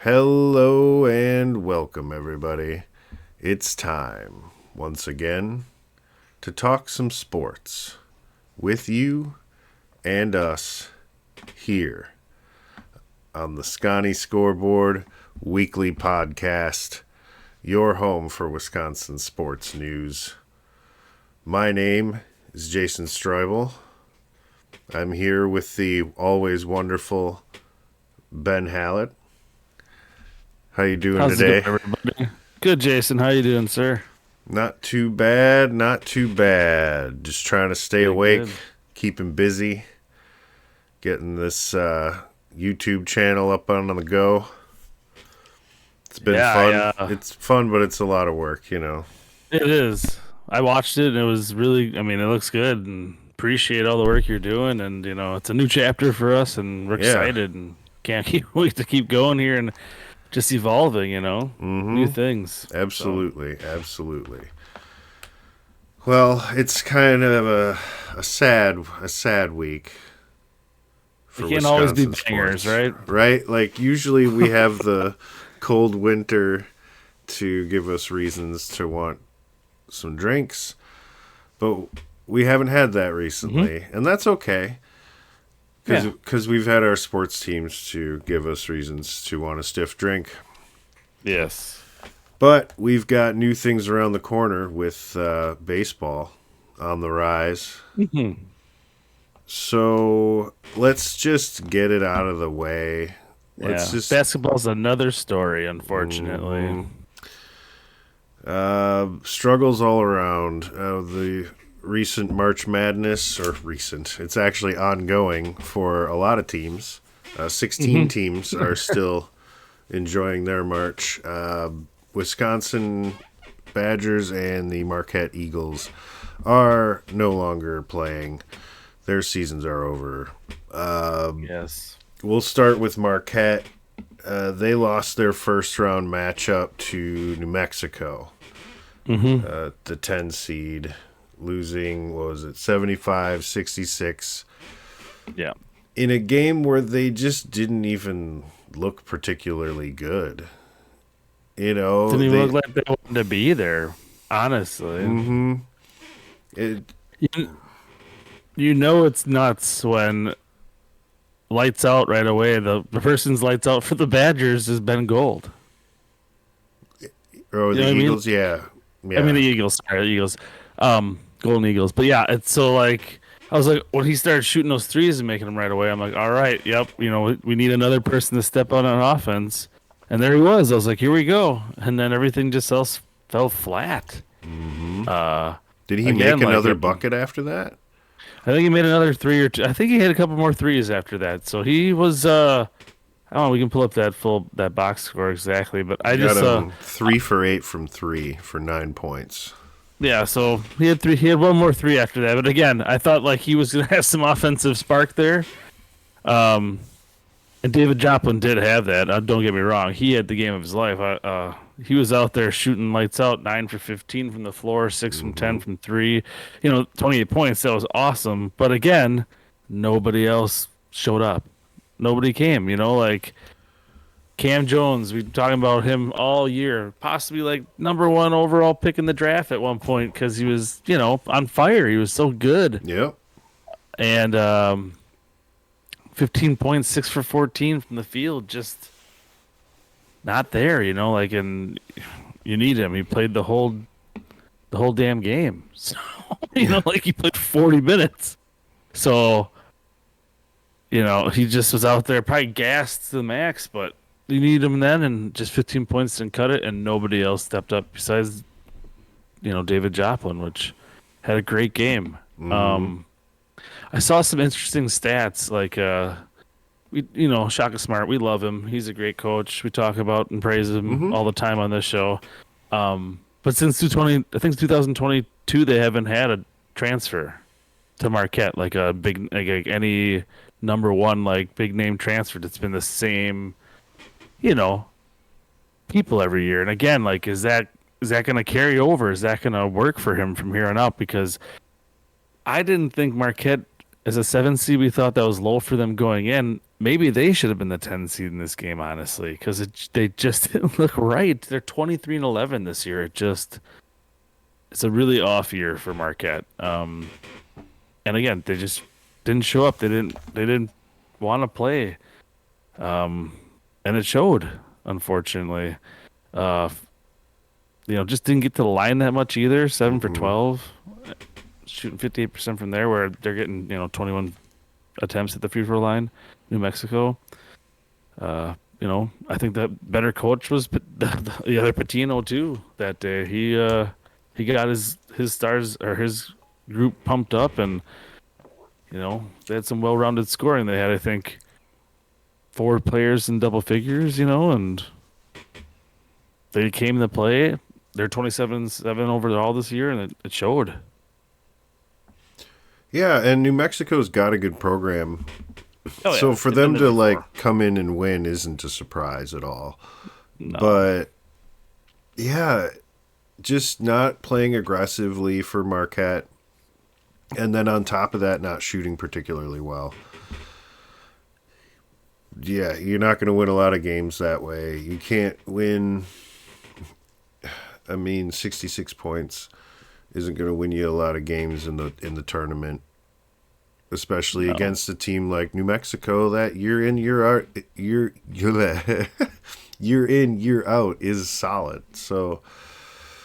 Hello and welcome, everybody. It's time, once again, to talk some sports with you and us here on the Sconny Scoreboard weekly podcast, your home for Wisconsin sports news. My name is Jason Streubel. I'm here with the always wonderful Ben Hallett. How you doing today? How's it going, everybody? Good, Jason. How you doing, sir? Not too bad, not too bad. Just trying to stay awake, good. keeping busy, getting this YouTube channel up on the go. It's been fun. It's fun, but it's a lot of work, you know. It is. I watched it, and it was really, it looks good, and appreciate all the work you're doing, and, it's a new chapter for us, and we're excited, and can't wait to keep going here, and just evolving, new things. Absolutely, absolutely. Well, it's kind of a sad week. For it can't always be bangers, right? Right? Like, usually we have the cold winter to give us reasons to want some drinks, but we haven't had that recently, and that's okay. Because we've had our sports teams to give us reasons to want a stiff drink. Yes. But we've got new things around the corner with baseball on the rise. Mm-hmm. So let's just get it out of the way. Basketball's another story, unfortunately. Struggles all around. The recent March Madness, it's actually ongoing for a lot of teams. 16 teams are still enjoying their March. Wisconsin Badgers and the Marquette Eagles are no longer playing. Their seasons are over. Yes. We'll start with Marquette. They lost their first round matchup to New Mexico, the 10 seed. Losing, 75-66. Yeah. In a game where they just didn't even look particularly good. Didn't even look like they wanted to be there, honestly. It's nuts when lights out right away. The person's lights out for the Badgers has been Gold. Oh, the Eagles, yeah. I mean, the Eagles. Sorry, the Eagles. Golden Eagles. But yeah, it's so like, I was like, when he started shooting those threes and making them right away, I'm like, all right, yep, we need another person to step out on offense. And there he was. I was like, here we go. And then everything just fell flat. Did he make another bucket after that? I think he made another three or two. I think he hit a couple more threes after that. So he was, I don't know, we can pull up that box score exactly, but I just got 3 for 8 from 3 for 9 points. Yeah, so he had one more three after that. But again, I thought like he was gonna have some offensive spark there. And David Joplin did have that. Don't get me wrong; he had the game of his life. He was out there shooting lights out, 9 for 15 from the floor, 6 from 10 from 3. 28 points. That was awesome. But again, nobody else showed up. Nobody came. Like Cam Jones, we've been talking about him all year, possibly like number 1 overall pick in the draft at one point because he was, on fire. He was so good. Yep. And 15 points, 6 for 14 from the field, just not there, and you need him. He played the whole damn game. So, like he played 40 minutes. So, he just was out there probably gassed to the max, but you need him then, and just 15 points didn't cut it, and nobody else stepped up besides, David Joplin, which had a great game. I saw some interesting stats, like Shaka Smart. We love him. He's a great coach. We talk about and praise him all the time on this show. But since 2022, they haven't had a transfer to Marquette, like a big, like any number 1, like big name transfer. That's been the same. People every year. And again, like, is that going to carry over? Is that going to work for him from here on out? Because I didn't think Marquette as a 7 seed, we thought that was low for them going in. maybe they should have been the 10 seed in this game, honestly, because they just didn't look right. They're 23-11 this year. It's a really off year for Marquette. And again, they just didn't show up. They didn't want to play. And it showed, unfortunately. Uh, just didn't get to the line that much either. 7 for 12, shooting 58% from there, where they're getting 21 attempts at the free throw line. New Mexico. I think that better coach was the other Patino too that day. He got his stars or his group pumped up, and they had some well-rounded scoring. They had, I think, 4 players in double figures, and they came to play. They're 27-7 overall this year, and it showed. Yeah, and New Mexico's got a good program. Oh, yeah. So for them to come in and win isn't a surprise at all. No. But yeah, just not playing aggressively for Marquette, and then on top of that, not shooting particularly well. Yeah, you're not going to win a lot of games that way. You can't win. 66 points isn't going to win you a lot of games in the tournament, especially against a team like New Mexico that year in year out year in year out is solid. So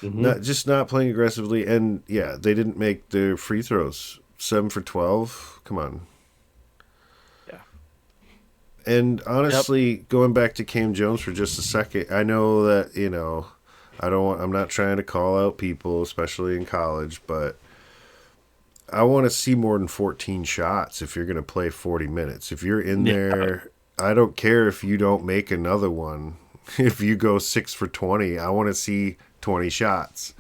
not playing aggressively, and yeah, they didn't make their free throws. 7 for 12. Come on. Yeah. And honestly, going back to Cam Jones for just a second, I know that I'm not trying to call out people, especially in college, but I want to see more than 14 shots if you're going to play 40 minutes. If you're in there, I don't care if you don't make another one. If you go 6 for 20, I want to see 20 shots.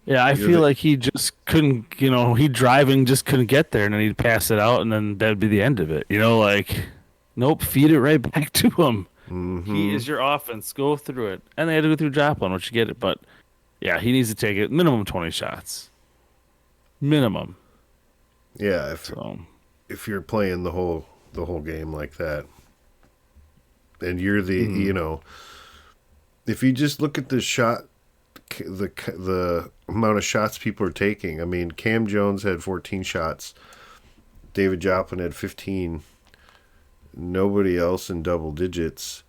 Yeah, I feel like he just couldn't, he'd drive and just couldn't get there, and then he'd pass it out, and then that'd be the end of it. Nope, feed it right back to him. Mm-hmm. He is your offense. Go through it. And they had to go through Joplin, which you get it. But, yeah, he needs to take it minimum 20 shots. Minimum. Yeah, if you're playing the whole game like that, and you're if you just look at the shot, the amount of shots people are taking. Cam Jones had 14 shots. David Joplin had 15. Nobody else in double digits.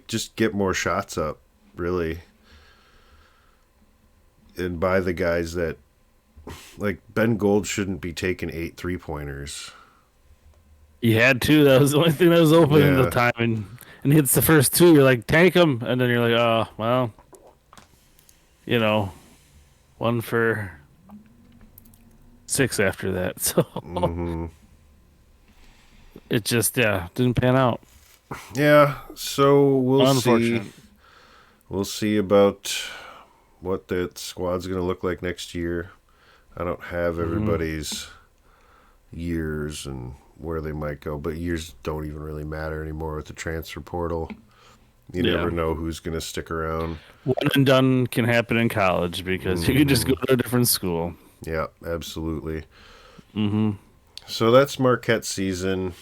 Just get more shots up, really. And by the guys that, Ben Gold shouldn't be taking 8 3-pointers. He had 2. That was the only thing that was open at the time. And he hits the first 2. You're like, take him. And then you're like, oh, well, 1 for 6 after that. So it just, didn't pan out. Yeah, so we'll see. We'll see about what that squad's going to look like next year. I don't have everybody's years and where they might go, but years don't even really matter anymore with the transfer portal. You never know who's going to stick around. One and done can happen in college because you can just go to a different school. Yeah, absolutely. So that's Marquette's season.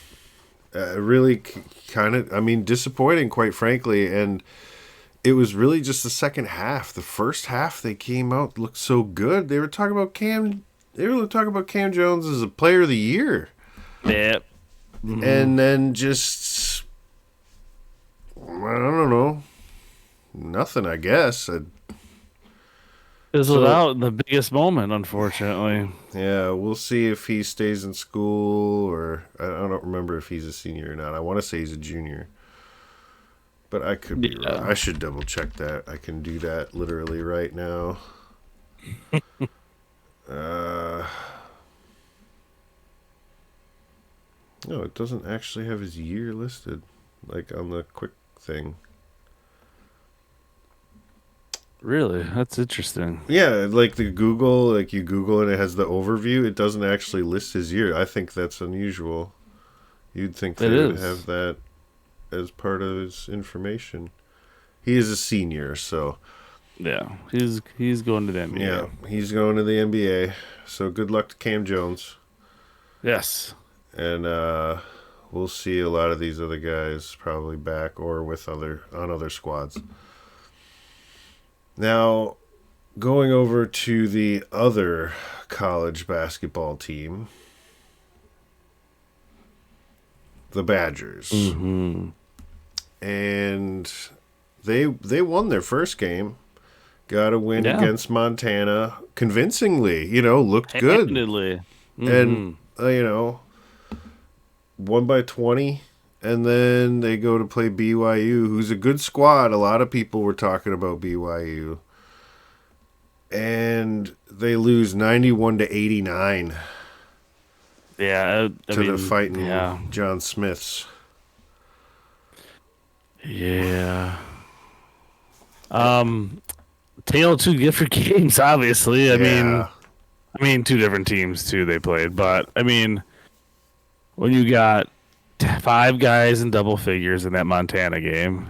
Really kind of, disappointing, quite frankly, and it was really just the second half. The first half, they came out, looked so good. They were talking about Cam Jones as a player of the year. Yep. And then just, I don't know, nothing, I guess. Fizzled out in the biggest moment, unfortunately. Yeah, we'll see if he stays in school, or I don't remember if he's a senior or not. I want to say he's a junior, but I could be wrong. I should double check that. I can do that literally right now. No, it doesn't actually have his year listed, on the quick thing. Really? That's interesting. Yeah, the Google, you Google and it has the overview. It doesn't actually list his year. I think that's unusual. You'd think they would have that as part of his information. He is a senior, so Yeah, he's going to the NBA. Yeah, he's going to the NBA. So good luck to Cam Jones. Yes. And we'll see a lot of these other guys probably back or with other squads. Now, going over to the other college basketball team, the Badgers. Mm-hmm. And they won their first game. Got a win against Montana convincingly. Looked good. Handedly. Mm-hmm. And won by 20. And then they go to play BYU, who's a good squad. A lot of people were talking about BYU. And they lose 91-89. Yeah, to the fighting John Smiths. Yeah. Tale of two different games, obviously. I mean, two different teams too they played, but I mean, when you got 5 guys in double figures in that Montana game,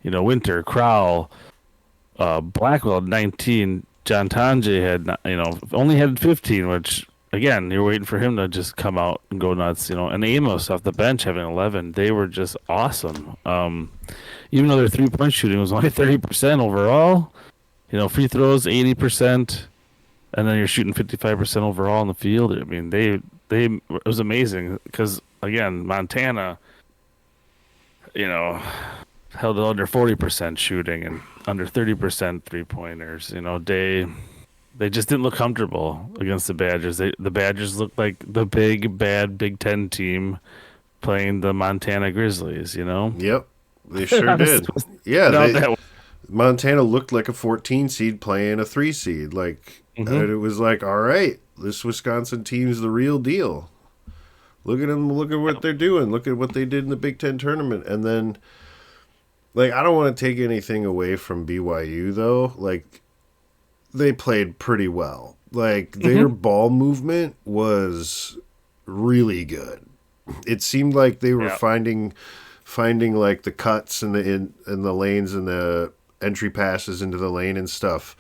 Winter, Crowell, Blackwell had 19, John Tanji had only had 15, which again, you're waiting for him to just come out and go nuts, and Amos off the bench having 11. They were just awesome. Even though their 3-point shooting was only 30% overall, free throws 80%, and then you're shooting 55% overall in the field. I mean, it was amazing because again, Montana, held it under 40% shooting and under 30% 3-pointers. They just didn't look comfortable against the Badgers. The Badgers looked like the big bad Big Ten team playing the Montana Grizzlies. Yep, they sure did. Yeah, Montana looked like a 14 seed playing a 3 seed. And it was like, all right, this Wisconsin team's the real deal. Look at them. Look at what they're doing. Look at what they did in the Big Ten tournament. And then, I don't want to take anything away from BYU, though. They played pretty well. Their ball movement was really good. It seemed like they were finding the cuts and the lanes and the entry passes into the lane and stuff,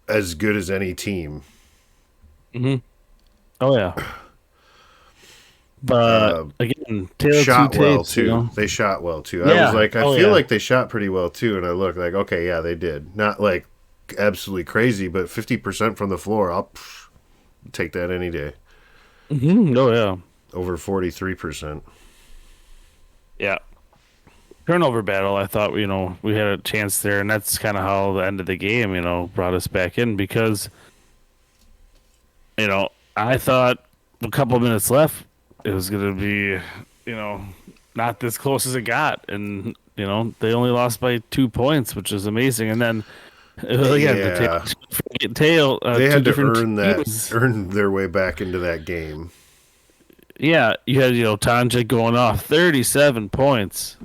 as good as any team. Mm-hmm. Oh yeah. But again, shot well too. They shot well too. I was like, I feel like they shot pretty well too, and I looked like, okay, yeah, they did. Not absolutely crazy, but 50% from the floor. I'll take that any day. Mm-hmm. Oh yeah. Over 43%. Yeah. Turnover battle. I thought we had a chance there, and that's kind of how the end of the game brought us back in because I thought a couple of minutes left. It was going to be, not this close as it got. And, they only lost by 2 points, which is amazing. And then, again, they had to earn their way back into that game. Yeah, you had, Tanja going off 37 points,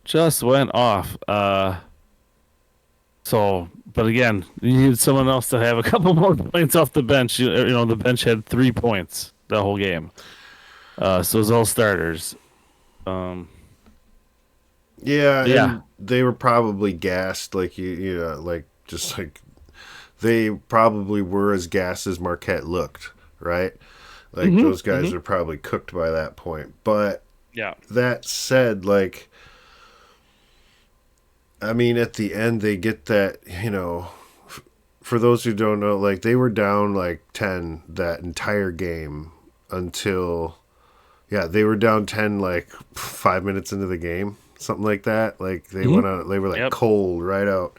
just went off. But again, you needed someone else to have a couple more points off the bench. The bench had 3 points the whole game. So it was all starters. And they were probably gassed, they probably were as gassed as Marquette looked, right? Those guys are probably cooked by that point. But that said, at the end, they get that, for those who don't know, they were down 10 that entire game until, they were down 10 5 minutes into the game, something like that. They went out, they were cold right out.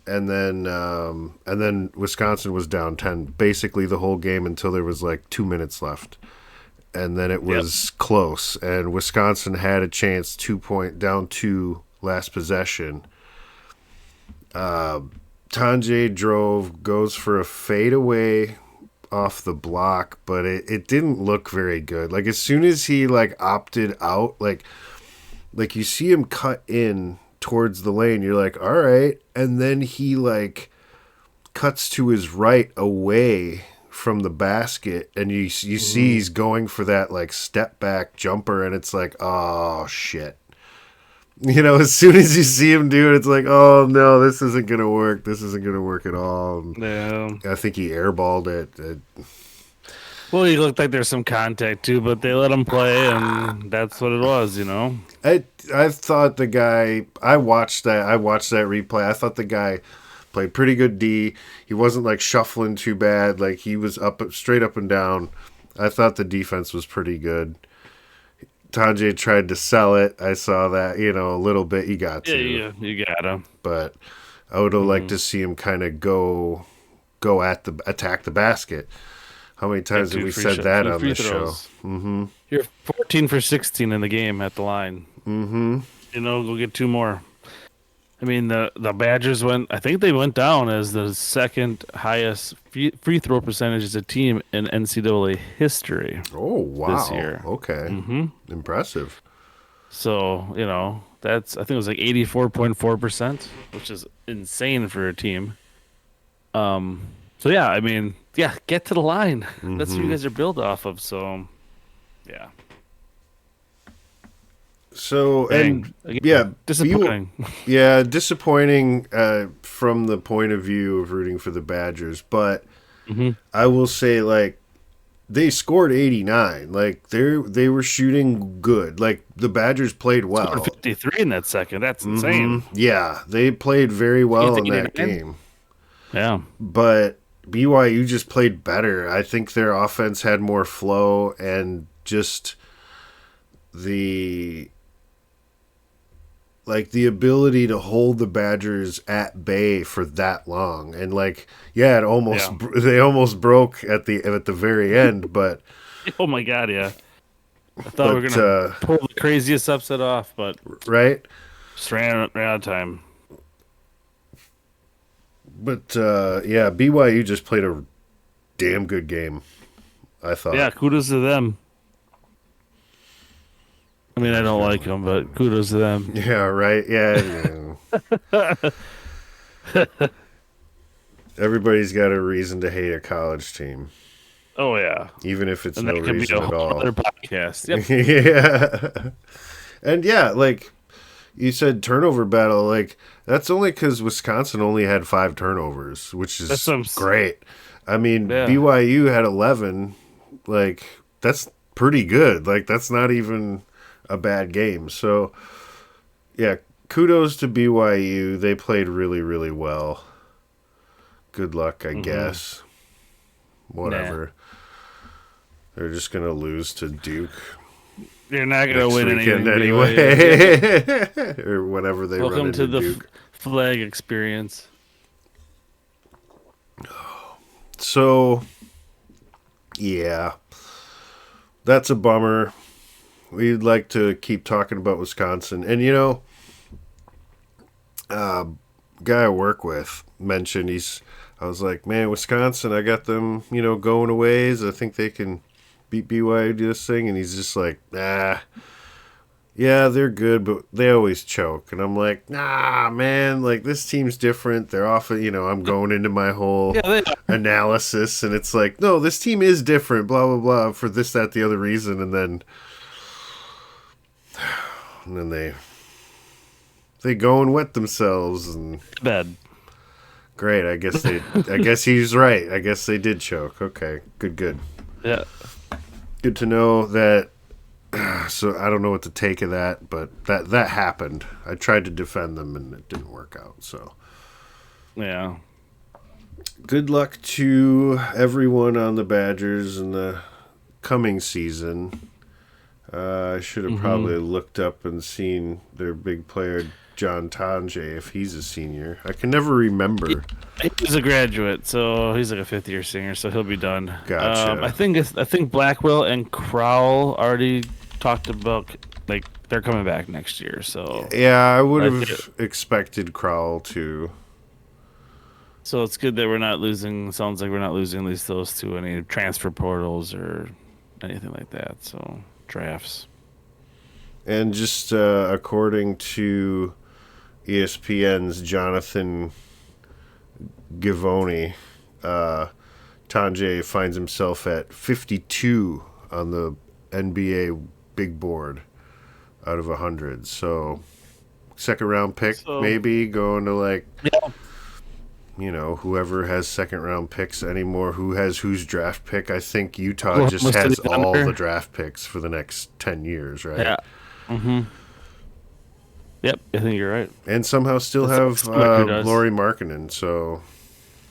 And then Wisconsin was down 10 basically the whole game until there was 2 minutes left. And then it was close, and Wisconsin had a chance, 2-point down 2 last possession. Tanjay goes for a fadeaway off the block, but it didn't look very good. As soon as he opted out, you see him cut in towards the lane, you're like, all right, and then he cuts to his right away from the basket, and you see he's going for that step back jumper, and it's like, oh shit. As soon as you see him do it, it's like, oh no, this isn't gonna work. This isn't gonna work at all. And Yeah. I think he airballed it. Well, he looked like there's some contact too, but they let him play, and that's what it was. I thought the guy. I watched that replay. I thought the guy played pretty good D. He wasn't like shuffling too bad. Like he was straight up and down. I thought the defense was pretty good. Tanjay tried to sell it. I saw that, a little bit. He got to. Yeah, you got him. But I would have liked to see him kind of go attack the basket. How many times have we said that on this show? Mm-hmm. You're 14 for 16 in the game at the line. Mm-hmm. Go get 2 more. I mean, the Badgers I think they went down as the second highest free throw percentage as a team in NCAA history. Oh, wow. This year. Okay. Mm-hmm. Impressive. So, I think it was like 84.4%, which is insane for a team. So, yeah, I mean, get to the line. Mm-hmm. That's what you guys are built off of, so, yeah. So, Dang. Disappointing. Disappointing from the point of view of rooting for the Badgers. But I will say, like, they scored 89. Like, they were shooting good. Like, the Badgers played well. Scored 53 in that second. That's insane. Yeah, they played very well in that game. Yeah. But BYU just played better. I think their offense had more flow and just the ability to hold the Badgers at bay for that long. And they almost broke at the very end, but oh my God, yeah. I thought we were going to pull the craziest upset off, but right? Just ran out of time. But BYU just played a damn good game, I thought. Yeah, kudos to them. I mean, I don't like them, but kudos to them. Yeah, right. Yeah. Everybody's got a reason to hate a college team. Oh yeah, even if it's no reason at all. Other podcast. Yep. Yeah, and like you said, turnover battle. Like that's only because Wisconsin only had 5 turnovers, which is great. I mean, BYU had 11. Like that's pretty good. Like that's not even a bad game. So, yeah, kudos to BYU. They played really, really well. Good luck, I guess. Whatever. Nah. They're just going to lose to Duke. They're not going to win anything anyway. Or whenever they run into Duke. Welcome to the flag experience. So, yeah. That's a bummer. We'd like to keep talking about Wisconsin. And, guy I work with mentioned I was like, man, Wisconsin, I got them, going a ways. I think they can beat BYU this thing. And he's just like, yeah, they're good, but they always choke. And I'm like, nah, man, like this team's different. They're off, I'm going into my whole analysis. And it's like, no, this team is different, blah, blah, blah, for this, that, the other reason. And then they go and wet themselves and bad. Great. I guess he's right. I guess they did choke. Okay. Good. Yeah. Good to know that. So I don't know what to take of that, but that happened. I tried to defend them and it didn't work out. So yeah. Good luck to everyone on the Badgers in the coming season. I should have probably looked up and seen their big player, John Tanjay, if he's a senior. I can never remember. He's a graduate, so he's like a 5th-year senior, so he'll be done. Gotcha. I think Blackwell and Crowell already talked about they're coming back next year. So yeah, I would have expected Crowell to. So it's good that we're not losing. Sounds like we're not losing at least those two any transfer portals or anything like that. So. Drafts. And just according to ESPN's Jonathan Givony, Tanjay finds himself at 52 on the NBA big board out of 100. So second round pick, So, maybe going to like, yeah. whoever has second round picks anymore, who has whose draft pick. I think Utah Oklahoma just City has all Thunder. the draft picks for the next 10 years, right? Yeah. Mm-hmm. Yep, I think you're right. And somehow still That's have what Slicker does. Laurie Markkinen, so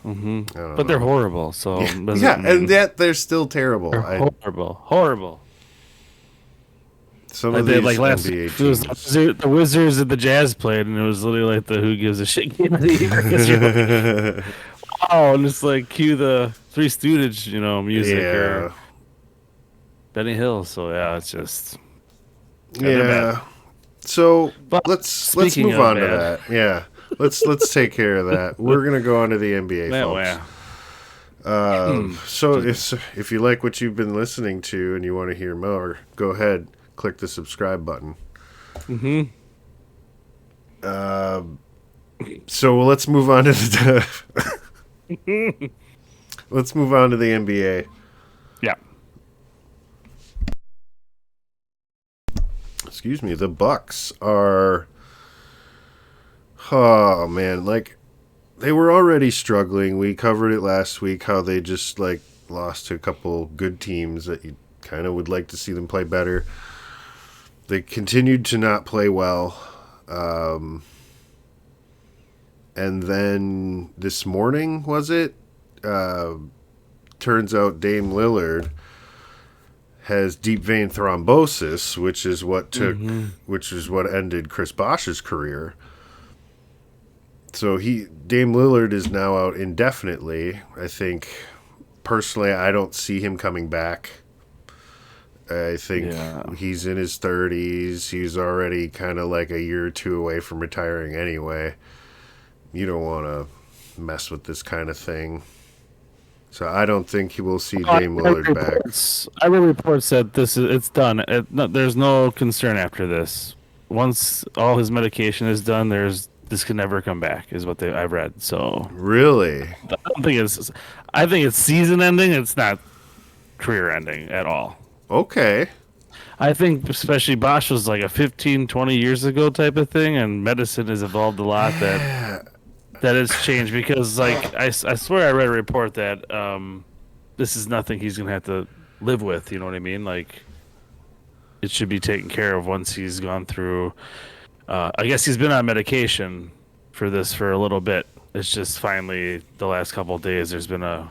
Mm-hmm. I don't But they're know. horrible, so Yeah, and that they're still terrible. they're horrible. Some Like of they these like last NBA it was teams. the Wizards and the Jazz played, and it was literally like the who gives a shit game of the year. 'Cause you're like, wow, and it's like cue the Three Stooges, music Yeah. or Benny Hill. So yeah, it's just they're Yeah. bad. So But let's speaking move of on to bad. that. Yeah. Let's take care of that. We're gonna go on to the NBA, That folks. way. So if you like what you've been listening to and you want to hear more, go ahead, click the subscribe button. Mm-hmm. So let's move on to let's move on to the NBA. Yeah. Excuse me. The Bucks are, oh man, like they were already struggling. We covered it last week how they just like lost to a couple good teams that you kind of would like to see them play better. They continued to not play well. And then this morning, was it? Turns out Dame Lillard has deep vein thrombosis, which is what ended Chris Bosh's career. So Dame Lillard is now out indefinitely. I think personally, I don't see him coming back. I think he's in his 30s. He's already kind of like a year or two away from retiring anyway. You don't want to mess with this kind of thing. So I don't think he will see Dame Lillard back. I read reports that it's done. There's no concern after this. Once all his medication is done, this can never come back. Is what I've read. So Really? I think it's season ending. It's not career ending at all. Okay. I think especially Bosch was like a 15, 20 years ago type of thing, and medicine has evolved a lot that it's changed because like I swear I read a report that this is nothing he's gonna have to live with. You know what I mean? Like it should be taken care of once he's gone through. I guess he's been on medication for a little bit. It's just finally the last couple of days there's been a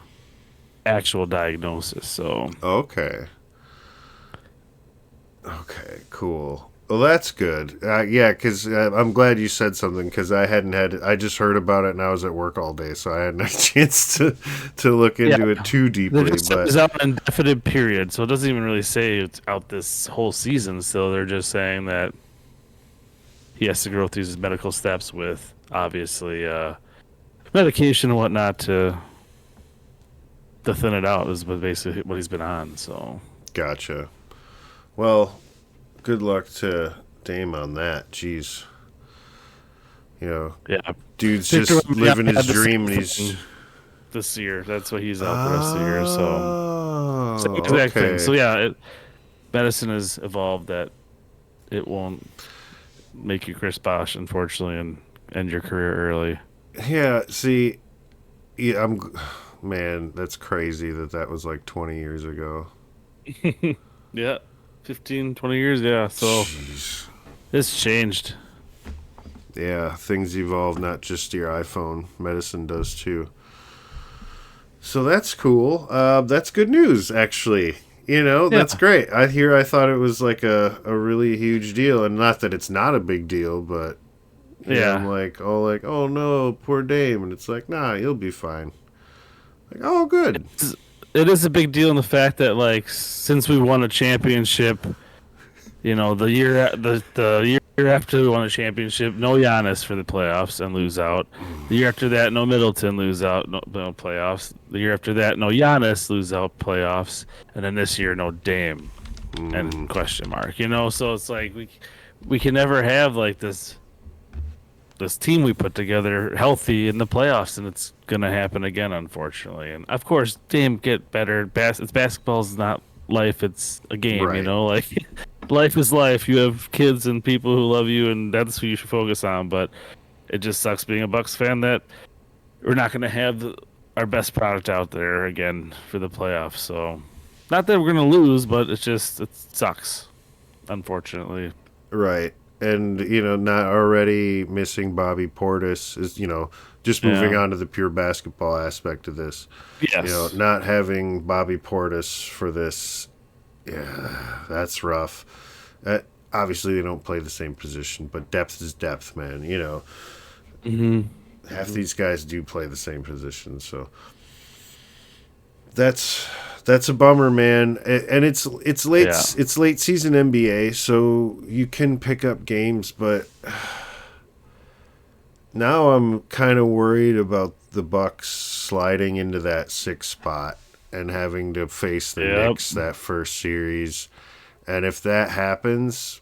actual diagnosis. So Okay, cool. Well, that's good. Yeah, because I'm glad you said something because I just heard about it and I was at work all day, so I hadn't had a chance to look into it too deeply. It's out an indefinite period, so it doesn't even really say it's out this whole season. So they're just saying that he has to go through his medical steps with obviously medication and whatnot to thin it out is basically what he's been on. So Gotcha. Well, good luck to Dame on that. Jeez. yeah, Dude's Victor just living had his the dream same and he's... thing this year. That's what he's out the rest of the year. So Oh, same exact okay. thing. So yeah, medicine has evolved that it won't make you Chris Bosh, unfortunately, and end your career early. Yeah, see, man, that's crazy that was like 20 years ago. Yeah, 15, 20 years. Yeah, so Jeez. it's changed. Yeah, things evolve, not just your iPhone. Medicine does too. So that's cool. That's good news, actually. That's great. I thought it was like a really huge deal, and not that it's not a big deal, but I'm like, oh no, poor Dame, and it's like, nah, you'll be fine. Like, oh, good. It is a big deal in the fact that like since we won a championship, the year after we won a championship, no Giannis for the playoffs and lose out. The year after that, no Middleton, lose out, no playoffs. The year after that, no Giannis, lose out, playoffs. And then this year, no Dame and question mark. So it's like we can never have like this team we put together healthy in the playoffs, and it's gonna happen again, unfortunately. And of course, Dame get better. Basketball's not life; it's a game. Right. Like life is life. You have kids and people who love you, and that's who you should focus on. But it just sucks being a Bucks fan that we're not going to have our best product out there again for the playoffs. So, not that we're going to lose, but it sucks, unfortunately. Right. And, not already missing Bobby Portis is, just moving on to the pure basketball aspect of this. Yes. Not having Bobby Portis for this, yeah, that's rough. Obviously, they don't play the same position, but depth is depth, man. Mm-hmm. Half these guys do play the same position, so that's a bummer, man. And it's late season NBA, so you can pick up games, but now I'm kind of worried about the Bucks sliding into that 6th spot and having to face the Knicks that first series. And if that happens,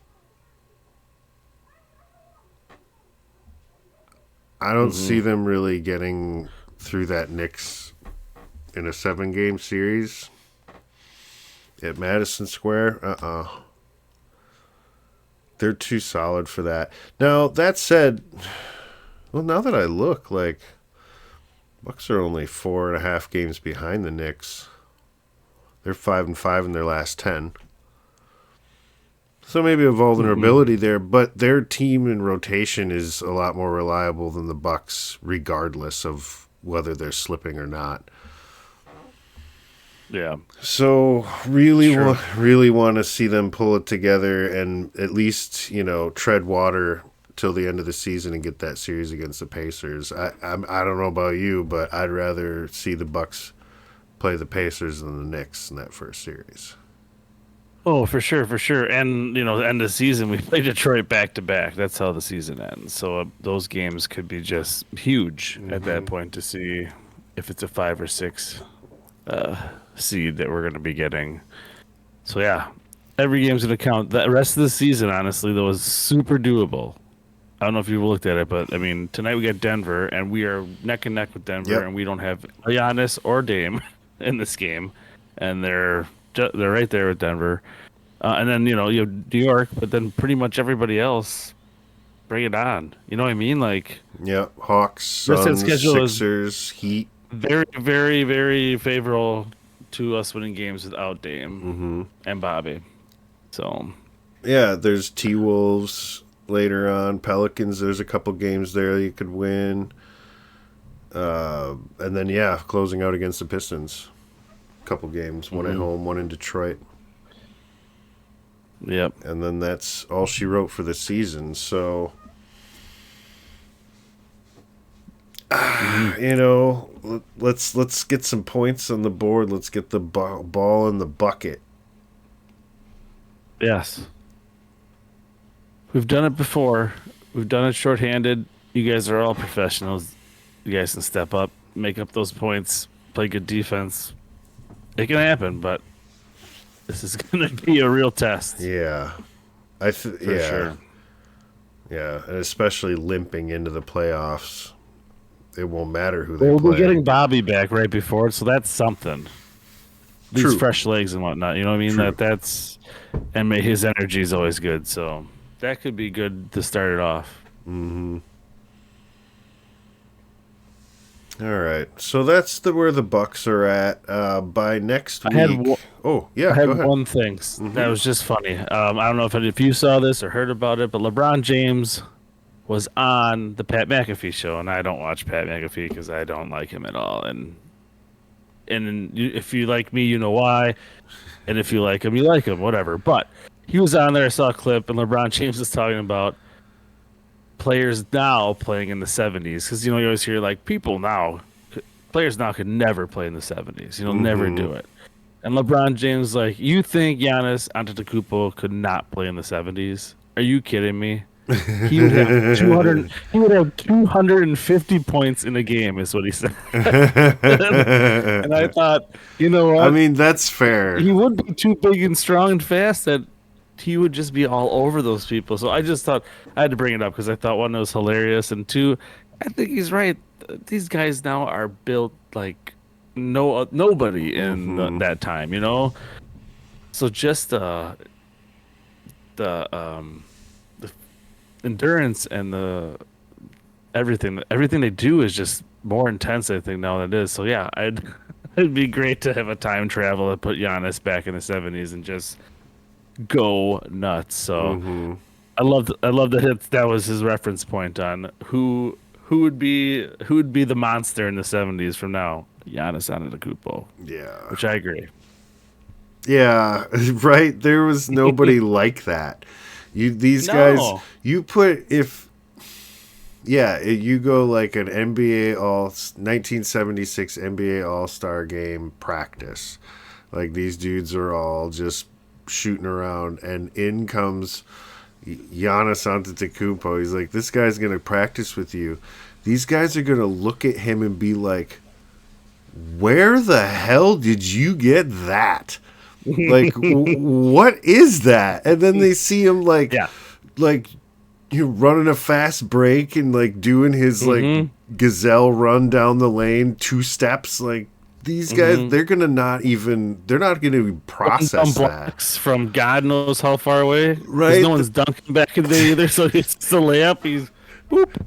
I don't see them really getting through that Knicks in a 7-game series at Madison Square. They're too solid for that. Now, that said, well, now that I look, Bucks are only 4.5 games behind the Knicks. They're 5-5 in their last 10. So maybe a vulnerability there, but their team in rotation is a lot more reliable than the Bucks, regardless of whether they're slipping or not. Yeah. So really want to see them pull it together and at least, tread water till the end of the season and get that series against the Pacers. I don't know about you, but I'd rather see the Bucks play the Pacers than the Knicks in that first series. Oh, for sure. And, the end of the season, we play Detroit back-to-back. That's how the season ends. So those games could be just huge at that point to see if it's a 5 or 6 seed that we're going to be getting. So, yeah, every game's going to count. The rest of the season, honestly, though, is super doable. I don't know if you've looked at it, but, tonight we got Denver, and we are neck and neck with Denver, and we don't have Giannis or Dame in this game. And they're right there with Denver. And then, you have New York, but then pretty much everybody else, bring it on. You know what I mean? Hawks, Suns, Sixers, Heat. Very, very, very favorable to us winning games without Dame and Bobby. So, yeah, there's T-Wolves later on. Pelicans, there's a couple games there you could win. And then, closing out against the Pistons. Couple games, one at home, one in Detroit. Yep. And then that's all she wrote for the season. So, let's get some points on the board. Let's get the ball in the bucket. Yes. We've done it before. We've done it shorthanded. You guys are all professionals. You guys can step up, make up those points, play good defense. It can happen, but this is going to be a real test. Yeah. For sure. Yeah, and especially limping into the playoffs. It won't matter who they play. We're getting Bobby back right before it, so that's something. These fresh legs and whatnot, you know what I mean? That's and his energy is always good, so that could be good to start it off. Mm-hmm. All right, so that's where the Bucks are at. By next week, I had one thing that was just funny. I don't know if you saw this or heard about it, but LeBron James was on the Pat McAfee show, and I don't watch Pat McAfee because I don't like him at all. And if you like me, you know why. And if you like him, you like him, whatever. But he was on there. I saw a clip, and LeBron James was talking about players now playing in the 70s, because you always hear players now could never play in the 70s, never do it. And LeBron James you think Giannis Antetokounmpo could not play in the 70s? Are you kidding me? He would have 250 points in a game, is what he said. And I thought, you know what? I mean, that's fair. He would be too big and strong and fast that he would just be all over those people. So I just thought I had to bring it up because I thought, one, it was hilarious, and two, I think he's right. These guys now are built like nobody in that time, So just the endurance and the everything they do is just more intense, I think, now than it is. So yeah, it'd be great to have a time travel and put Giannis back in the 70s and just go nuts. So I love that that was his reference point on who would be the monster in the 70s from now. Giannis Antetokounmpo. Yeah. Which I agree. Yeah, right. There was nobody like that. Guys. You put you go like an NBA 1976 NBA All-Star game practice. Like these dudes are all just shooting around, and in comes Giannis Antetokounmpo. He's like, this guy's gonna practice with you. These guys are gonna look at him and be like, where the hell did you get that? Like, what is that? And then they see him like running a fast break and like doing his like gazelle run down the lane, 2 steps. Like these guys, they're not gonna process that from God knows how far away. Right? No one's dunking back in there either, so it's the layup. He's whoop.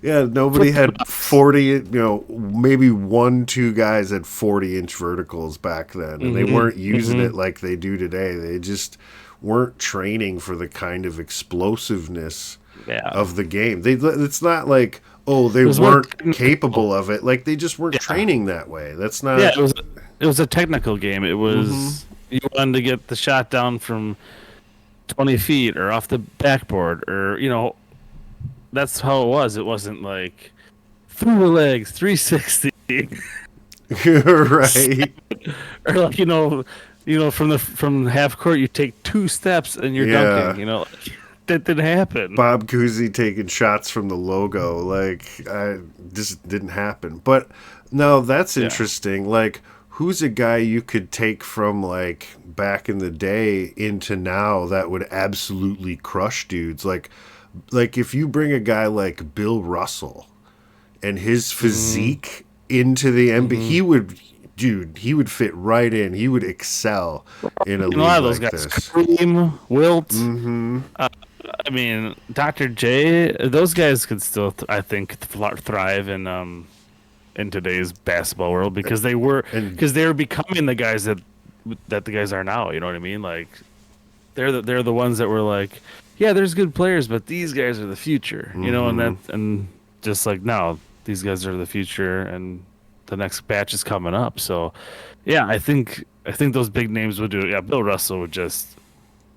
Yeah, nobody had 40, maybe 1-2 guys had 40-inch verticals back then, and they weren't using it like they do today. They just weren't training for the kind of explosiveness of the game. It's not like, they weren't capable of it. Like, they just weren't training that way. That's not... Yeah, it was a technical game. It was... You wanted to get the shot down from 20 feet or off the backboard or, that's how it was. It wasn't like through the legs, 360. Right. Or like, from half court you take 2 steps and you're dunking, that didn't happen. Bob Cousy taking shots from the logo, like this didn't happen. But no, that's interesting. Like, who's a guy you could take from like back in the day into now that would absolutely crush dudes? Like if you bring a guy like Bill Russell and his physique into the NBA, he would fit right in. He would excel in a league like those guys, this. Kareem, Wilt, I mean, Dr. J, those guys could still, I think, thrive in today's basketball world because they were becoming the guys that the guys are now. You know what I mean? Like they're the ones that were like, yeah, there's good players, but these guys are the future, and just like now, these guys are the future, and the next batch is coming up. So, yeah, I think those big names would do it. Yeah, Bill Russell would just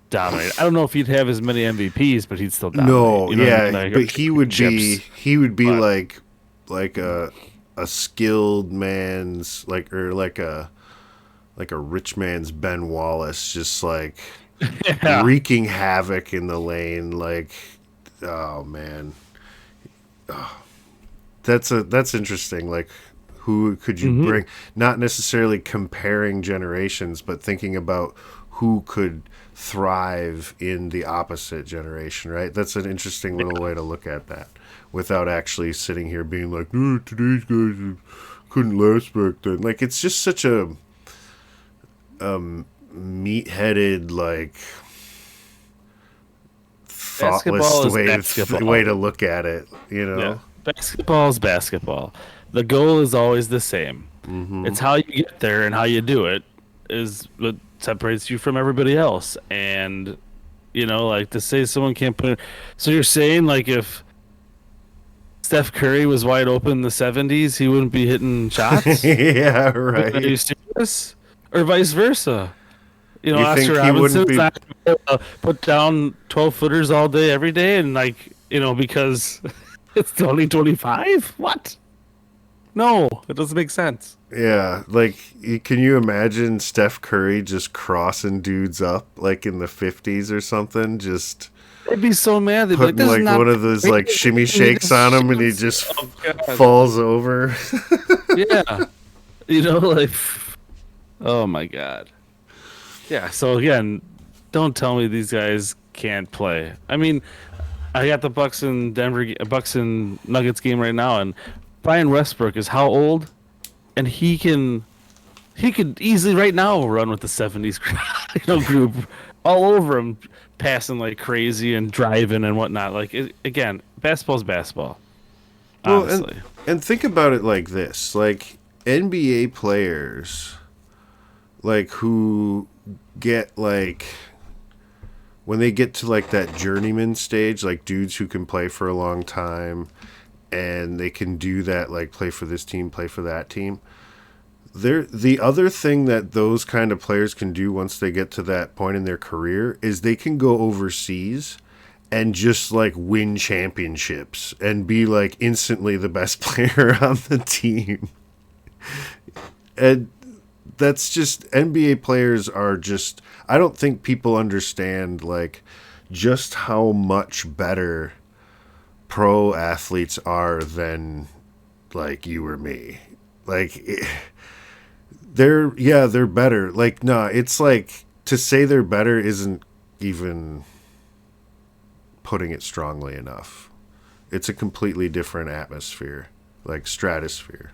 dominate. I don't know if he'd have as many MVPs, but he'd still dominate. No, but he would be like a skilled man's like a rich man's Ben Wallace, just like. Wreaking havoc in the lane, like, oh man, that's interesting. Like, who could you bring? Not necessarily comparing generations, but thinking about who could thrive in the opposite generation. Right? That's an interesting little way to look at that, without actually sitting here being like, today's guys couldn't last back then. Like, it's just such a meat-headed, like, thoughtless way to look at it, Yeah. Basketball is basketball. The goal is always the same. It's how you get there and how you do it is what separates you from everybody else. And, like, to say someone can't put it... So you're saying, like, if Steph Curry was wide open in the 70s, he wouldn't be hitting shots? Yeah, right. Are you serious? Or vice versa? You Oscar think he wouldn't be put down 12-footers all day, every day, and because it's 2025? What? No, it doesn't make sense. Yeah, like, can you imagine Steph Curry just crossing dudes up, like in the 50s or something? Just they'd be so mad. They'd putting be like, one of those like shimmy shakes on him, and he just falls over. Yeah, like, oh my god. Yeah, so again, don't tell me these guys can't play. I mean, I got the Bucks and Nuggets game right now, and Brian Westbrook is how old? And he could easily right now run with the 70s group all over him, passing like crazy and driving and whatnot. Like again, basketball's basketball. Well, Honestly, and think about it like this: like NBA players, like who get like when they get to like that journeyman stage, like dudes who can play for a long time and they can do that, like play for this team, play for that team. The other thing that those kind of players can do once they get to that point in their career is they can go overseas and just like win championships and be like instantly the best player on the team. And that's just NBA players are just I don't think people understand like just how much better pro athletes are than like you or me. Like they're better. Like nah, it's like to say they're better isn't even putting it strongly enough. It's a completely different atmosphere, like stratosphere.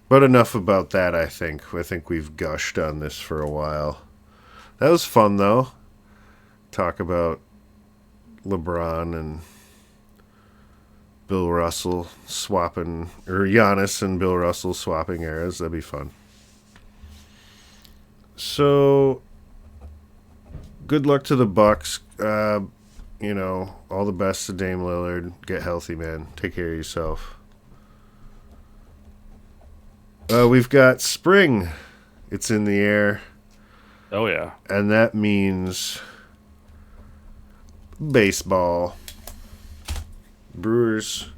But enough about that, I think. I think we've gushed on this for a while. That was fun, though. Talk about LeBron and Bill Russell swapping, or Giannis and Bill Russell swapping eras. That'd be fun. So, good luck to the Bucks. All the best to Dame Lillard. Get healthy, man. Take care of yourself. We've got spring. It's in the air. oh yeah, And that means baseball. Brewers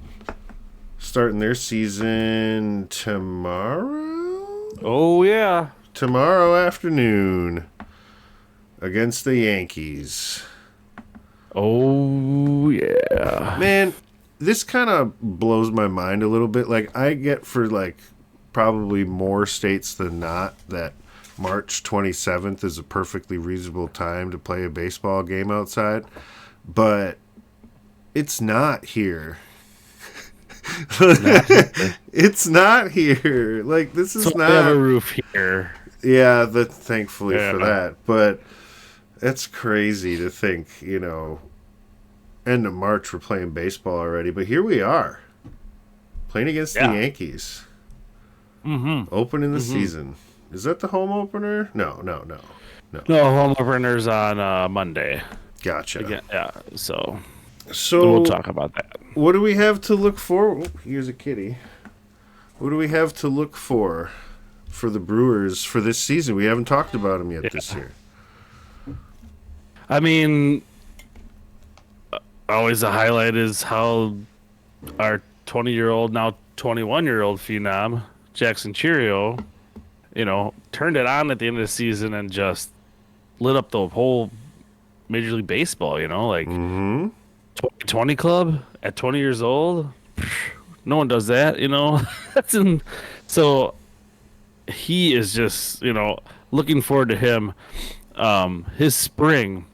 starting their season tomorrow? oh yeah. Tomorrow afternoon against the Yankees. Oh yeah. Man, this kind of blows my mind a little bit. Like, I get for, like, probably more states than not that March 27th is a perfectly reasonable time to play a baseball game outside. But it's not here. It's not here. Like, this is So not. we have a roof here. Yeah, thankfully Yeah. for that. But it's crazy to think, end of March we're playing baseball already. But here we are, playing against the Yankees. Mm-hmm. Opening the season. Is that the home opener? No. No, home opener's on Monday. Gotcha. Again, yeah. So So we'll talk about that. what do we have to look for? Oh, here's a kitty. What do we have to look for the Brewers for this season? We haven't talked about them yet this year. I mean, always the highlight is how our 20-year-old, now 21-year-old phenom, Jackson Cheerio, turned it on at the end of the season and just lit up the whole Major League Baseball, like 20 club at 20 years old. No one does that, So he is just, looking forward to him. His spring,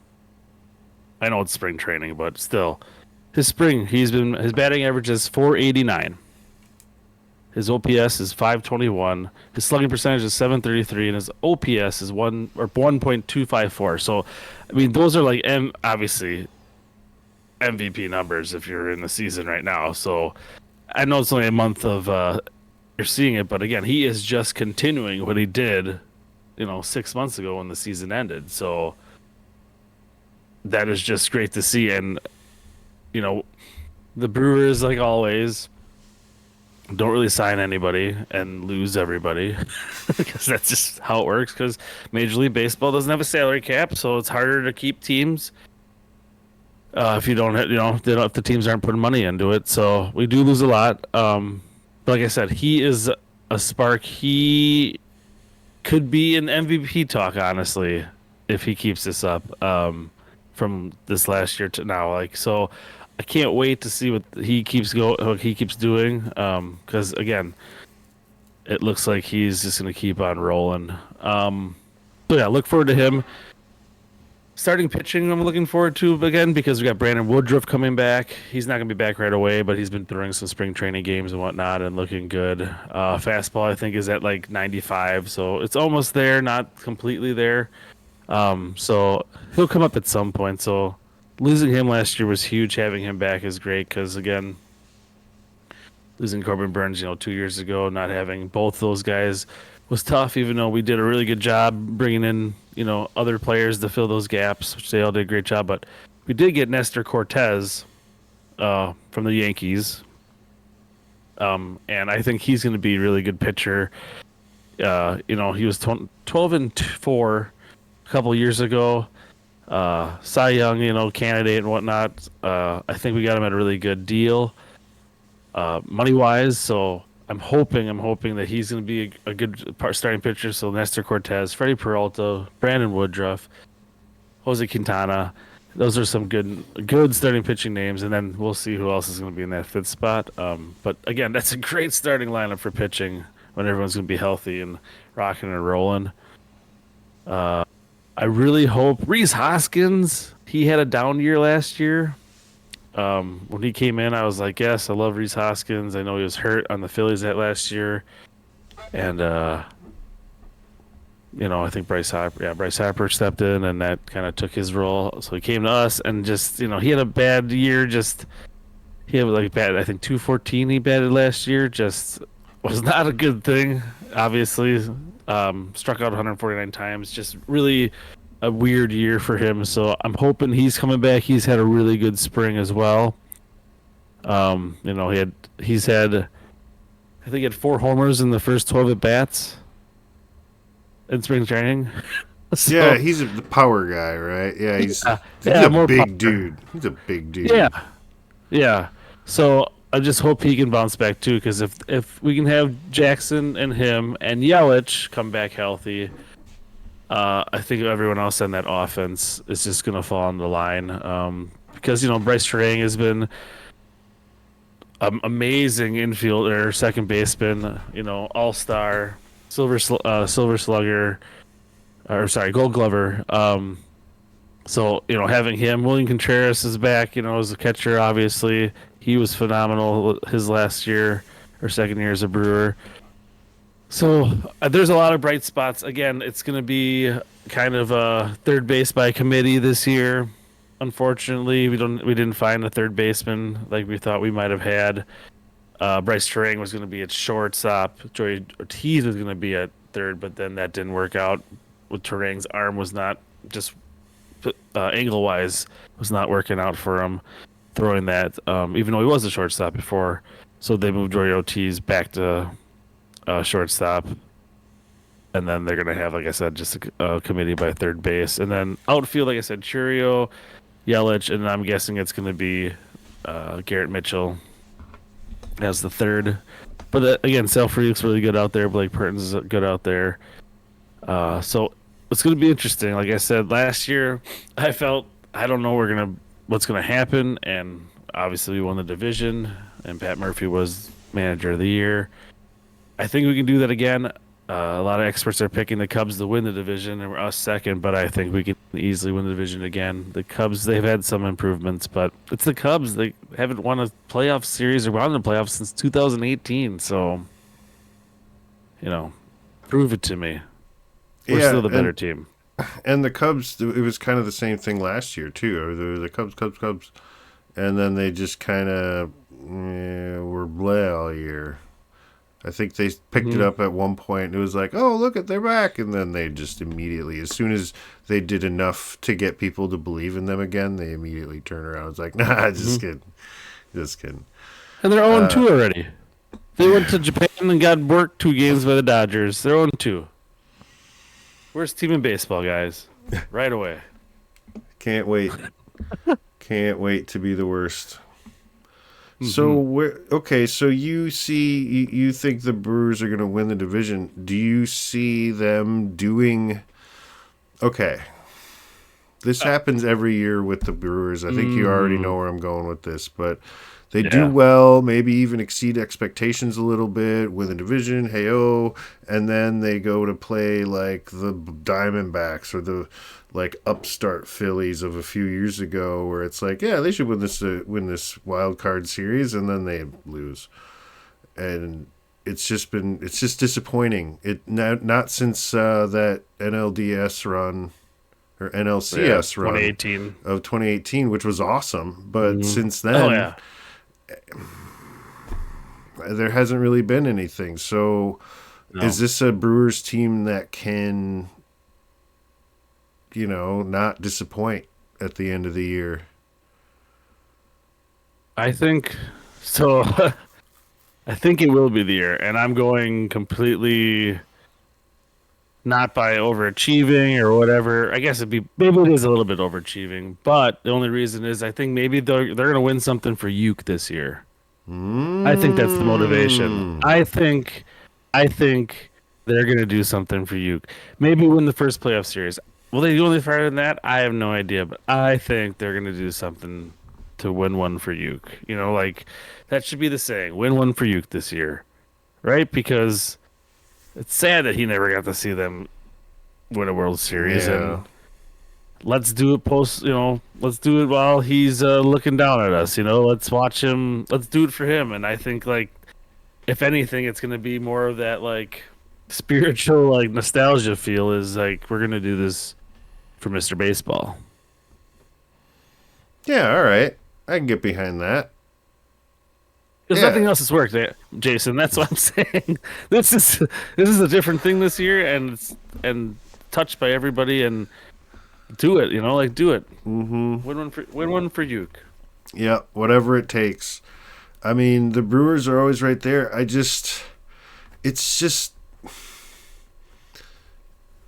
I know it's spring training, but still, his batting average is 489. His OPS is 521. His slugging percentage is 733, and his OPS is 1.254. So, I mean, those are like obviously MVP numbers if you're in the season right now. So, I know it's only a month of you're seeing it, but again, he is just continuing what he did, 6 months ago when the season ended. So that is just great to see. And the Brewers, like always, don't really sign anybody and lose everybody because that's just how it works. Because Major League Baseball doesn't have a salary cap, so it's harder to keep teams. If you don't, if the teams aren't putting money into it, so we do lose a lot. But like I said, he is a spark. He could be an MVP talk, honestly, if he keeps this up from this last year to now. Like, so I can't wait to see what he keeps doing. Because again, it looks like he's just going to keep on rolling. So yeah, look forward to him. Starting pitching, I'm looking forward to again because we got Brandon Woodruff coming back. He's not going to be back right away, but he's been throwing some spring training games and whatnot and looking good. Fastball, I think, is at like 95, so it's almost there, not completely there. So he'll come up at some point. So losing him last year was huge. Having him back is great because again, losing Corbin Burns, 2 years ago, not having both those guys was tough. Even though we did a really good job bringing in, other players to fill those gaps, which they all did a great job. But we did get Nestor Cortez from the Yankees, and I think he's going to be a really good pitcher. He was 12-4 a couple years ago. Cy Young, candidate and whatnot. I think we got him at a really good deal, money wise. So I'm hoping that he's going to be a good starting pitcher. So Nestor Cortez, Freddie Peralta, Brandon Woodruff, Jose Quintana. Those are some good starting pitching names, and then we'll see who else is going to be in that fifth spot. But again, that's a great starting lineup for pitching when everyone's going to be healthy and rocking and rolling. I really hope Rhys Hoskins. He had a down year last year. When he came in, I was like, yes, I love Rhys Hoskins. I know he was hurt on the Phillies that last year, and I think Bryce Harper stepped in, and that kind of took his role. So he came to us, and just he had a bad year. Just he had like bad. I think 214 he batted last year. Just was not a good thing. Obviously, struck out 149 times. Just really a weird year for him. So I'm hoping he's coming back. He's had a really good spring as well. He's had I think he had 4 homers in the first 12 at bats in spring training. So, Yeah, he's the power guy, right? Yeah, he's a big power. dude. He's a big dude. Yeah. So I just hope he can bounce back too, because if we can have Jackson and him and Yelich come back healthy, I think everyone else on that offense is just gonna fall on the line. Because Bryce Terang has been amazing infielder, second baseman, all-star, silver slugger, or sorry, Gold Glover. So having him, William Contreras is back. As a catcher, obviously he was phenomenal his last year or second year as a Brewer. So there's a lot of bright spots. Again, it's going to be kind of a third base by committee this year. Unfortunately, we didn't find a third baseman like we thought we might have had. Bryce Terang was going to be at shortstop. Joey Ortiz was going to be at third, but then that didn't work out. With Terang's arm was not just angle wise was not working out for him throwing that. Even though he was a shortstop before, so they moved Joey Ortiz back to shortstop, and then they're going to have, like I said, just a committee by third base, and then outfield, like I said, Churio, Yelich, and I'm guessing it's going to be Garrett Mitchell as the third. But again, Selfree looks really good out there. Blake Perkins is good out there. So it's going to be interesting. Like I said, last year I felt I don't know what's going to happen, and obviously we won the division, and Pat Murphy was manager of the year. I think we can do that again. A lot of experts are picking the Cubs to win the division, and we're us second, but I think we can easily win the division again. The Cubs, they've had some improvements, but it's the Cubs. They haven't won a playoff series or won the playoffs since 2018, so, prove it to me. We're still the better team. And the Cubs, it was kind of the same thing last year, too. Or the Cubs. And then they just kind of were bleh all year. I think they picked it up at one point, and it was like, oh, look, they're back. And then they just immediately, as soon as they did enough to get people to believe in them again, they immediately turn around. It's like, nah, just kidding. Just kidding. And they're 0-2 already. They went to Japan and got worked 2 games by the Dodgers. They're 0-2. Worst team in baseball, guys. Right away. Can't wait. Can't wait to be the worst. So so you think the Brewers are going to win the division. Do you see them doing? Okay, this happens every year with the Brewers. I think you already know where I'm going with this, but they do well, maybe even exceed expectations a little bit, win the division, hey-oh, and then they go to play like the Diamondbacks or the upstart Phillies of a few years ago, where it's like, yeah, they should win this wild card series, and then they lose, and it's just disappointing. It not since that NLDS run or NLCS run 2018 of 2018, which was awesome. But since then, there hasn't really been anything. So is this a Brewers team that can, not disappoint at the end of the year? I think so. I think it will be the year, and I'm going completely not by overachieving or whatever. I guess maybe it is a little bit overachieving, but the only reason is I think maybe they're going to win something for Uke this year. I think that's the motivation. I think they're going to do something for Uke. Maybe win the first playoff series. Will they do any farther than that? I have no idea, but I think they're going to do something to win one for Uke. That should be the saying. Win one for Uke this year. Right? Because it's sad that he never got to see them win a World Series. Yeah. And let's do it let's do it while he's looking down at us. Let's watch him. Let's do it for him. And I think, if anything, it's going to be more of that, spiritual, nostalgia feel is, we're going to do this for Mr. Baseball. Yeah, all right. I can get behind that. Because nothing else has worked, Jason. That's what I'm saying. This is a different thing this year, and touched by everybody, and do it. Do it. Mm-hmm. Win one for Uke. Yeah, whatever it takes. I mean, the Brewers are always right there. It's just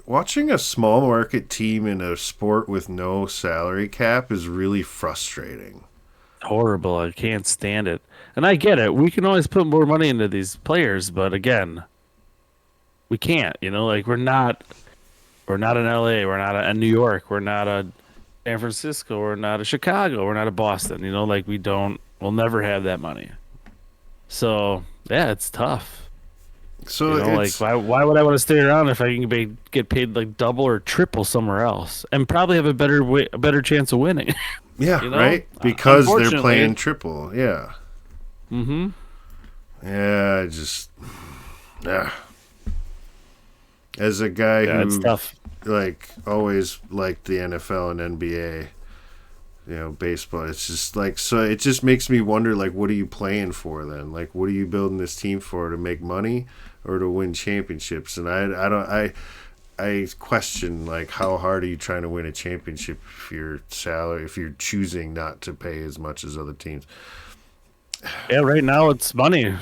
watching a small market team in a sport with no salary cap is really frustrating. Horrible. I can't stand it. And I get it. We can always put more money into these players, but again, we can't. We're not in LA. We're not in New York. We're not a San Francisco. We're not a Chicago. We're not a Boston. We'll never have that money. So yeah, it's tough. So why would I want to stay around if I can get paid double or triple somewhere else and probably have a better chance of winning? Yeah, right? Because they're playing triple. Yeah. Mm-hmm. Yeah, as a guy who it's tough. Always liked the NFL and NBA, baseball, it's just so it just makes me wonder, what are you playing for then? What are you building this team for, to make money or to win championships? And I question how hard are you trying to win a championship if you're choosing not to pay as much as other teams. Yeah, right now it's money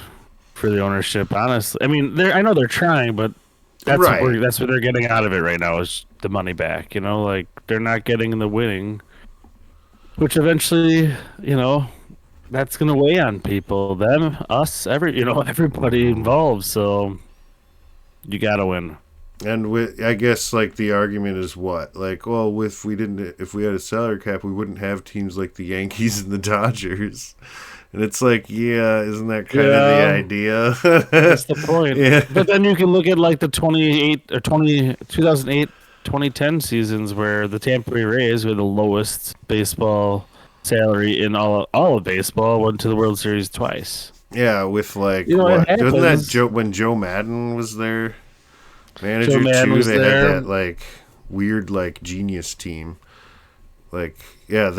for the ownership, honestly. I mean, I know they're trying, but that's right. That's what they're getting out of it right now is the money back. They're not getting the winning, which eventually, that's going to weigh on people, them, us, everybody involved. So you got to win. And I guess the argument is what? If we had a salary cap, we wouldn't have teams like the Yankees and the Dodgers. And it's isn't that kind of the idea? That's the point. Yeah. But then you can look at the 2008, 2010 seasons where the Tampa Bay Rays were the lowest baseball salary in all of baseball, went to the World Series twice. Yeah, with what? Wasn't that when Joe Madden was their manager too? They had that weird genius team. They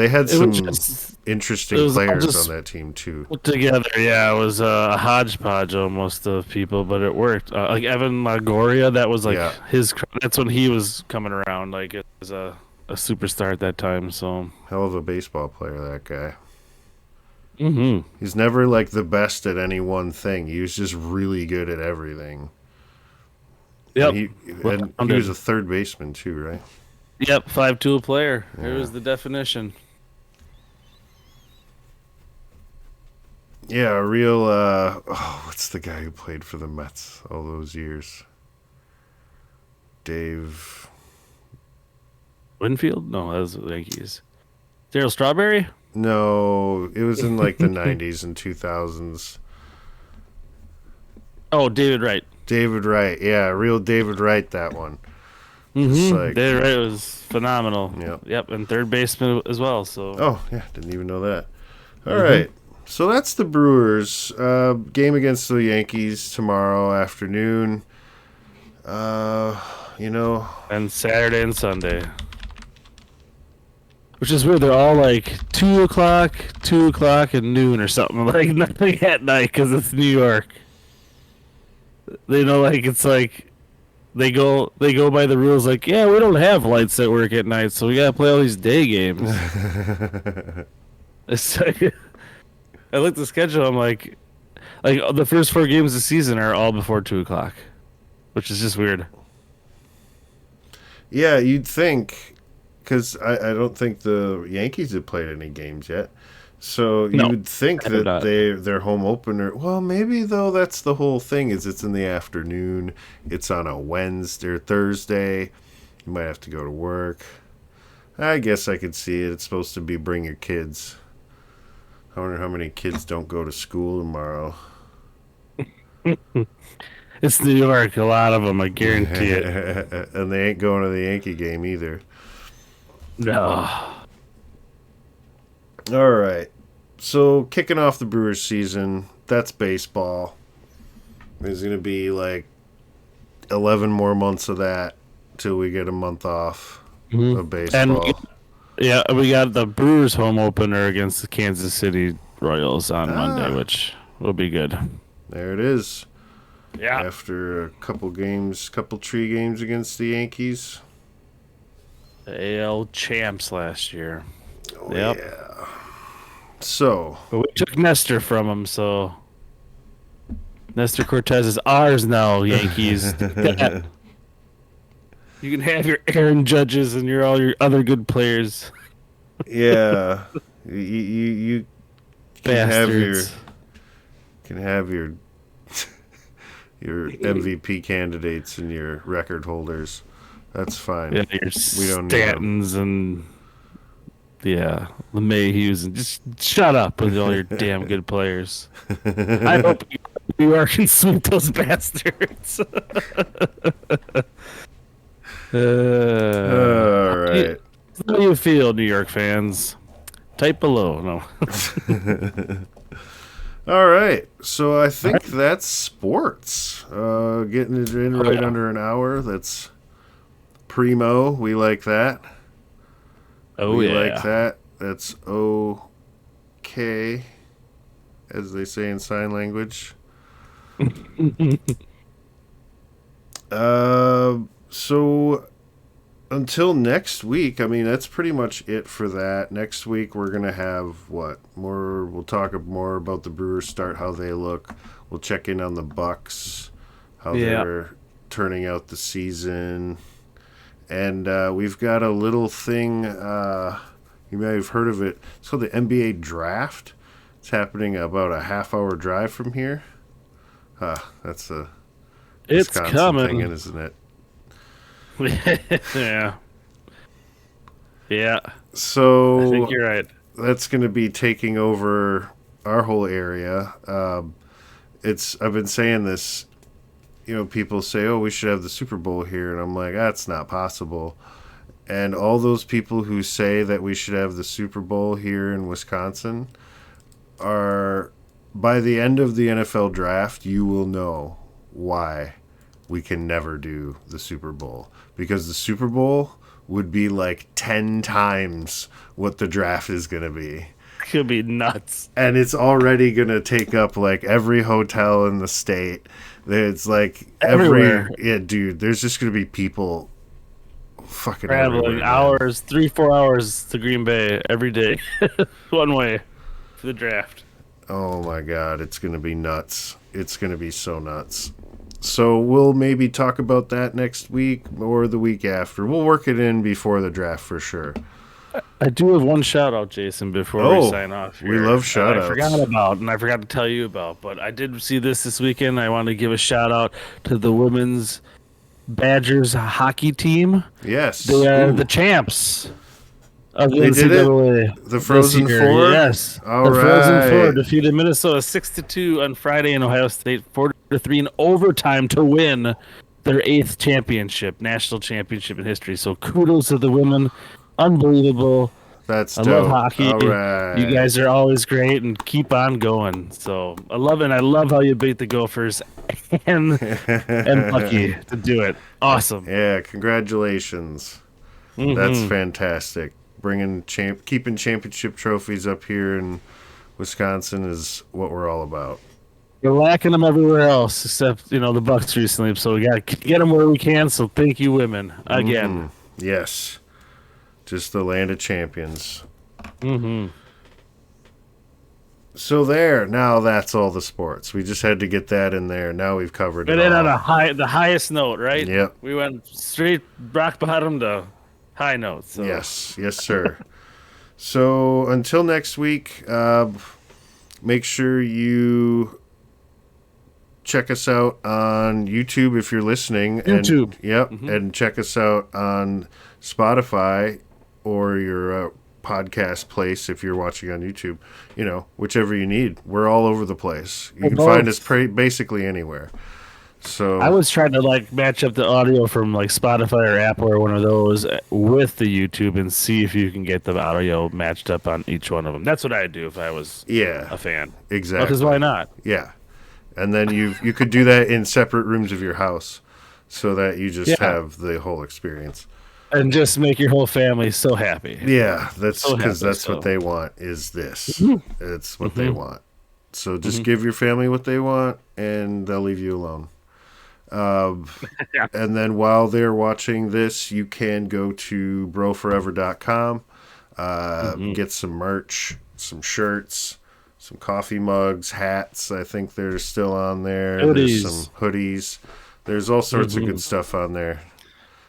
had some interesting players on that team too. Put together, it was a hodgepodge almost of people, but it worked. Evan Longoria, that was his. That's when he was coming around. It was a superstar at that time. So hell of a baseball player, that guy. Mm-hmm. He's never the best at any one thing. He was just really good at everything. Yep. And he was a third baseman too, right? Yep, 5-tool player. Yeah. Here's the definition. Yeah, a real. What's the guy who played for the Mets all those years? Dave Winfield? No, that was the Yankees. Darryl Strawberry? No, it was in the 90s and 2000s. Oh, David Wright. David Wright, yeah, real David Wright, that one. Mm-hmm. David Wright was phenomenal. Yep, and third baseman as well. So. Oh yeah, didn't even know that. All right, so that's the Brewers game against the Yankees tomorrow afternoon. And Saturday and Sunday. which is weird. They're all like 2 o'clock, and noon or something. Like nothing at night because it's New York. They know, like it's like they go by the rules. Like, yeah, we don't have lights that work at night, so we gotta play all these day games. It's like, I looked at the schedule. I'm like the first 4 games of the season are all before 2 o'clock, which is just weird. Yeah, you'd think, because I don't think the Yankees have played any games yet. So you would think that their home opener. Well, maybe though that's the whole thing. Is it's in the afternoon. It's on a Wednesday or Thursday. You might have to go to work. I guess I could see it. It's supposed to be bring your kids. I wonder how many kids don't go to school tomorrow. It's New York. A lot of them, I guarantee it. And they ain't going to the Yankee game either. No. All right. So, kicking off the Brewers season, that's baseball. There's going to be like 11 more months of that till we get a month off of baseball. And we got the Brewers home opener against the Kansas City Royals on Monday, which will be good. There it is. Yeah. After a couple tree games against the Yankees. The AL champs last year. Oh, yeah. So. But we took Nestor from him, so. Nestor Cortez is ours now, Yankees. You can have your Aaron Judges and all your other good players. Yeah. You can have your MVP candidates and your record holders. That's fine. Yeah, your Stantons and the Mayhews, and just shut up with all your damn good players. I hope New York can sweep those bastards. All right. How do you feel, New York fans? Type below. No. All right. So I think that's sports. Getting it in right under an hour. That's primo. We like that. We like that. That's okay, as they say in sign language. So until next week, I mean, that's pretty much it for that. Next week, we're going to have we'll talk more about the Brewers start, how they look. We'll check in on the Bucks, how they're turning out the season. And we've got a little thing, you may have heard of it. It's called the NBA Draft. It's happening about a half-hour drive from here. That's a Wisconsin thing, isn't it? Yeah. So I think you're right. That's going to be taking over our whole area. I've been saying this. People say, "Oh, we should have the Super Bowl here," and I'm like, "That's not possible." And all those people who say that we should have the Super Bowl here in Wisconsin are, by the end of the NFL draft, you will know why we can never do the Super Bowl. Because the Super Bowl would be like 10 times what the draft is going to be. Could be nuts. And it's already going to take up like every hotel in the state. It's like everywhere. Dude, there's just going to be people fucking traveling hours, 3-4 hours to Green Bay every day. One way for the draft. Oh my God, it's going to be nuts. It's going to be so nuts. So we'll maybe talk about that next week or the week after. We'll work it in before the draft for sure. I do have one shout out, Jason, before we sign off here. We love shout outs. I forgot to tell you about, but I did see this weekend. I want to give a shout out to the women's Badgers hockey team. Yes. They are the champs of the NCAA. Did it? The Frozen Four? Yes. All right. Frozen Four defeated Minnesota 6-2 on Friday in Ohio State, 4-3 in overtime to win their 8th championship, national championship in history. So kudos to the women. Unbelievable. That's dope. I love hockey. All right. You guys are always great and keep on going. So I love it. I love how you beat the Gophers and Bucky to do it. Awesome. Yeah, congratulations. Mm-hmm. That's fantastic. keeping championship trophies up here in Wisconsin is what we're all about. We're lacking them everywhere else except, the Bucks recently. So we got to get them where we can. So thank you, women, again. Yes. Just the land of champions. Mm-hmm. So now that's all the sports. We just had to get that in there. Now we've covered it all. And then on the highest note, right? Yep. We went straight rock bottom to high notes. So. Yes, sir. So until next week, make sure you check us out on YouTube if you're listening. YouTube. And check us out on Spotify or your podcast place if you're watching on YouTube. Whichever you need. We're all over the place. You can find us basically anywhere. So I was trying to match up the audio from Spotify or Apple or one of those with the YouTube and see if you can get the audio matched up on each one of them. That's what I'd do if I was a fan. Exactly. Because why not? Yeah. And then you could do that in separate rooms of your house so that you just have the whole experience. And just make your whole family so happy. Yeah, that's because that's what they want is this. It's what they want. So just give your family what they want and they'll leave you alone. And then while they're watching this, you can go to broforever.com, get some merch, some shirts, some coffee mugs, hats. I think they're still on there. Hoodies. There's some hoodies. There's all sorts of good stuff on there.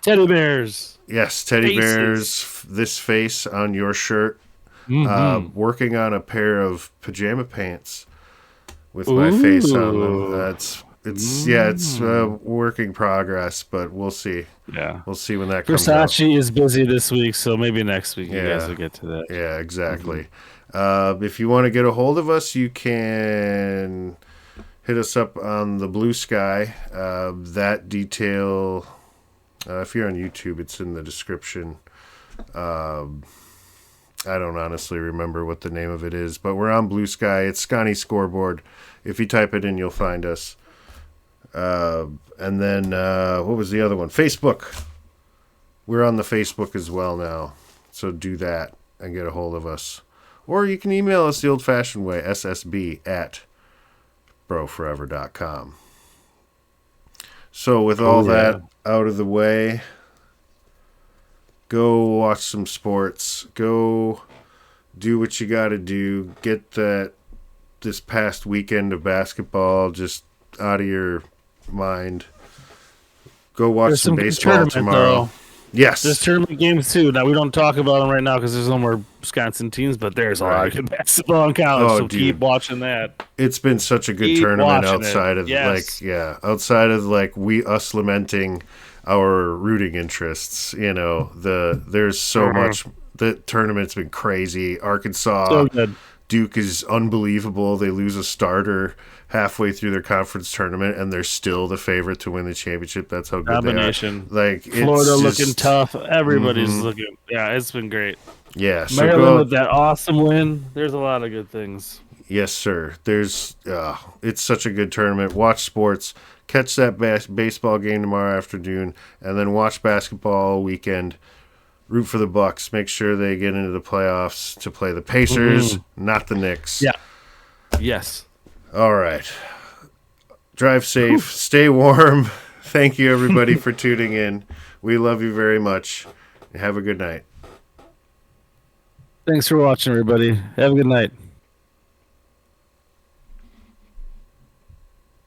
Teddy bears. Yes, teddy bears. This face on your shirt. Working on a pair of pajama pants with my face on them. It's work in progress, but we'll see. Yeah, we'll see when that comes out. Versace is busy this week, so maybe next week you guys will get to that. Yeah, exactly. If you want to get a hold of us, you can hit us up on the Bluesky. That detail, if you're on YouTube, it's in the description. I don't honestly remember what the name of it is, but we're on Bluesky. It's Sconny Scoreboard. If you type it in, you'll find us. And then, what was the other one? Facebook. We're on the Facebook as well now. So do that and get a hold of us. Or you can email us the old-fashioned way, ssb@broforever.com. So with all that out of the way, go watch some sports. Go do what you got to do. Get this past weekend of basketball just out of your mind. Go watch some baseball tomorrow. Though. Yes. There's tournament games too. Now we don't talk about them right now because there's no more Wisconsin teams, but there's a lot of good basketball in college. Keep watching that. It's been such a good tournament outside of outside of us lamenting our rooting interests. There's so much. The tournament's been crazy. Arkansas, so good. Duke is unbelievable. They lose a starter halfway through their conference tournament, and they're still the favorite to win the championship. That's how good they are. Florida looking tough. Everybody's looking. Yeah, it's been great. Yeah, so Maryland with that awesome win. There's a lot of good things. Yes, sir. It's such a good tournament. Watch sports. Catch that baseball game tomorrow afternoon, and then watch basketball all weekend. Root for the Bucks. Make sure they get into the playoffs to play the Pacers, not the Knicks. Yeah. Yes. All right. Drive safe. Stay warm. Thank you, everybody, for tuning in. We love you very much. Have a good night. Thanks for watching, everybody. Have a good night.